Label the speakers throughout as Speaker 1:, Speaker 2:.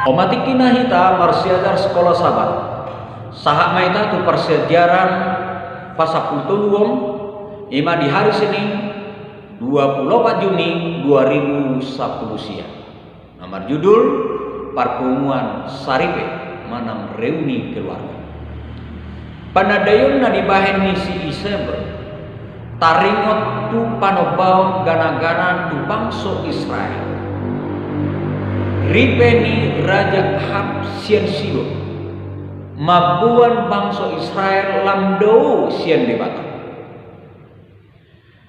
Speaker 1: Omatikina hita marsiajar sekolah sahabat. Sahak maita tu persejaran pasaputuluom ima di hari Senin 24 Juni 2010 siang. Nomor judul Pertemuan Saripe Manam Reuni Keluarga. Panadayon na dibahen misi Iseber taringot tu panobaon gana-gana tu bangso Israel. Ripeni Raja Ahab sian silo mabuan bangso Israel lamdo sian debata.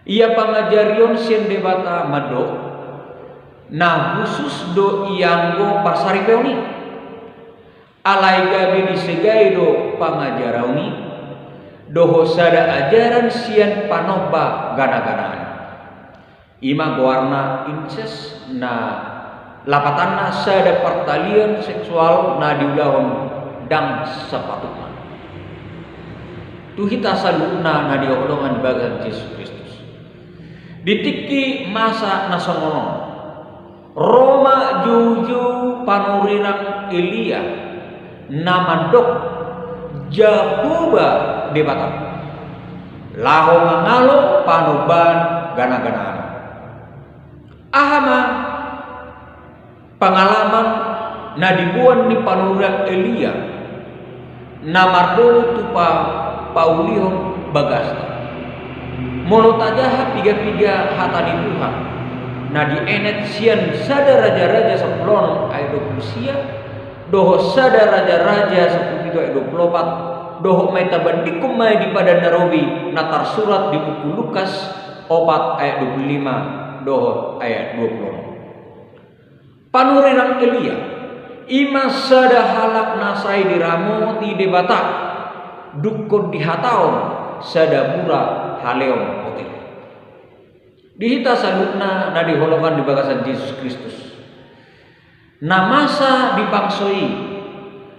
Speaker 1: Ia pangajarion sian debata mado nah khusus do ianggo pasaripeoni alai gabi disegai do pangajarauni doho sada ajaran sian panoba gana-ganaan ima goarna incest na lapatanna sada pertalian seksual na diulahon dang sepatutna tuhita saluna na diolongan bagan Yesus Kristus ditiki masa nasongono Roma juju panurirang Elia namandok Jahuba debatan laho ngalo panuban gana-ganaan ahama pengalaman na dibuan ni panurirang Elia namardolo tupa paulihon bagasta mulut aja piga-piga hatani Tuhan na dienet sian sada raja-raja 10 ayat 20 sia doho sada raja-raja 10 ayat 24 doho mai tabandikum mai di pada Nairobi natar surat di buku Lukas 4 ayat 25 doho ayat 20 panurirang Elia ima sada halak nasai diramoti debata dukun dihataon sada murah haleon hotel dihita salutna na diholongan di bagasan Yesus Kristus na masa dipangsoi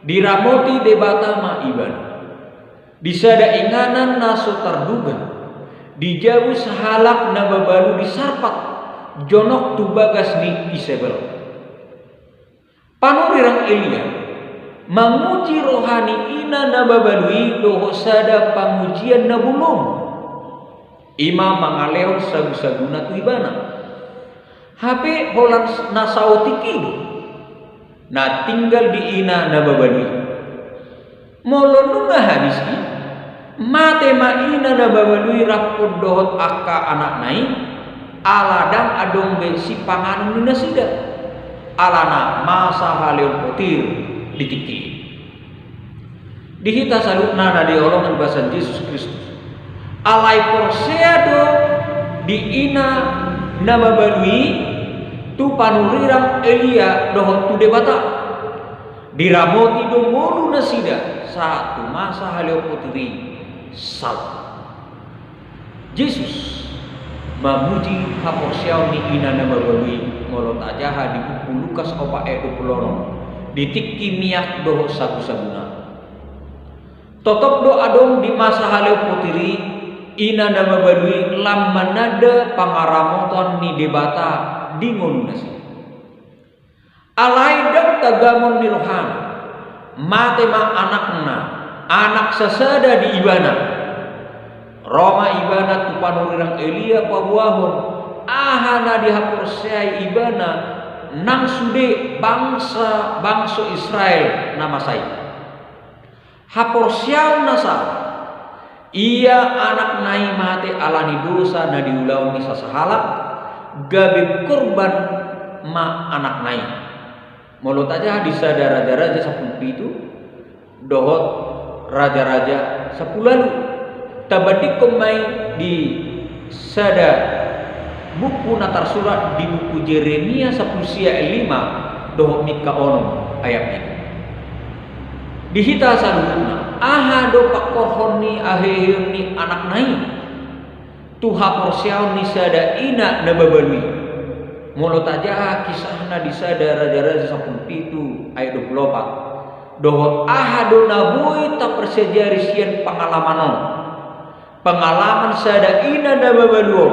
Speaker 1: diramoti debata ma iban disada inganan naso terduga dijabu sahalak na babalu disarpat jonok tu bagas ni Isabel panurirang Elia menguji rohani ina na babalui doho sada pangujian na bulung ima mangaleon sagu-saguna tu ibana HP holan nasao tikido na tinggal di ina na babalui molonunga hadisi mate ma ina na babalui rapod dohot akka anak nai aladang adong be si panganun na sida alana masa haleon potir ditiki dihita salutna na diolongan bahasan Yesus Kristus alai porseado di ina nababalui tu panurirang Elia dohot tu debata diramoti do molu nasida satu masa haleo putri sal Yesus memuji haporsiao ni ina nababalui molot ajaha di buku Lukas 4 ayat 20 ditiki miak dohot satu sabuna totop do adong di masa haleo putri ina nama badui lam manada pangaramoton ni debata di ngonunasi alaidang tagamun nirhan matema anakna anak sesada di ibana Roma ibana tu panurirang Elia pabuahon ahana dihapursiai ibana nang sude bangsa Israel nama saya hapursiau nasa ia anak nai mate alani dosa na diulau ni sasahalak gabe korban ma anak nai mulut aja di sada raja-raja 10 itu dohot raja-raja 10 lalu tabadikum mai di sada buku natar surat di buku Yeremia 10 sia 5 dohot mika onom ayat itu dihita saluna ahado pakohon ni aheheun ni anak nai tuha porsiaun ni sada ina nababalui mulut aja kisahna di sada raja-raja 10 itu ayat 24 dohot ahado nabui tak persejari sian pengalaman sada ina nababaluo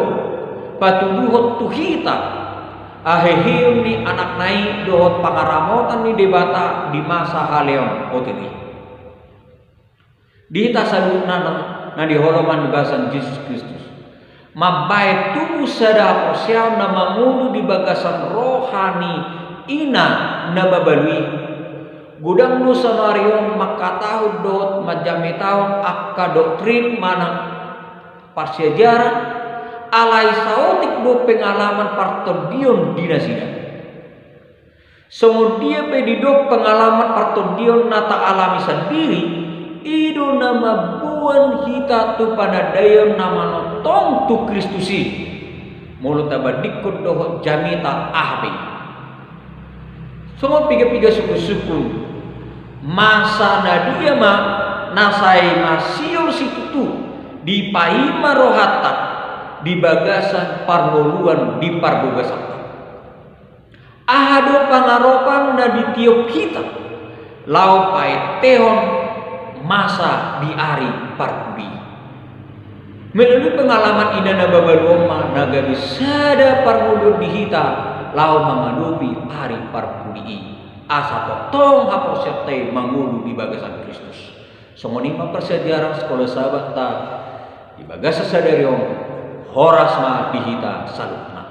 Speaker 1: patuduhot tuhita ahehiun ni anak nai dohot pangaramotan ni debata di masa haleon otiri. Di tasaduna na di holoman basan Yesus Kristus. Mabai tubuh sada posiam na mangudu di bagasan rohani ina na babalui. Gudang nusa marion makatahud dot majami tahun akka doktrin manang parsejarah alai saotik do pengalaman partodion dinasida. Semudia pedidok pengalaman partodion nata alami sendiri ido nama buan hita tu panadayon nama notong tu Kristusi mulut abadikut dohot jamita ahbi. Semua piga-piga suku-suku masa nadia ma nasai masiol situtu di paima rohata di bagasan parloluan di parbogasan ahado pangaropan na di tiop kita lau pai tehon masa di ari parkudi melalui pengalaman ina na babaloma naga bisada parloluan di hita lau mengadupi ari parkudi asa potong haposerte mangulu di bagasan Kristus. Songonima persejarah sekolah sahabat ta di bagasa sadariong horas ma dihita salutna.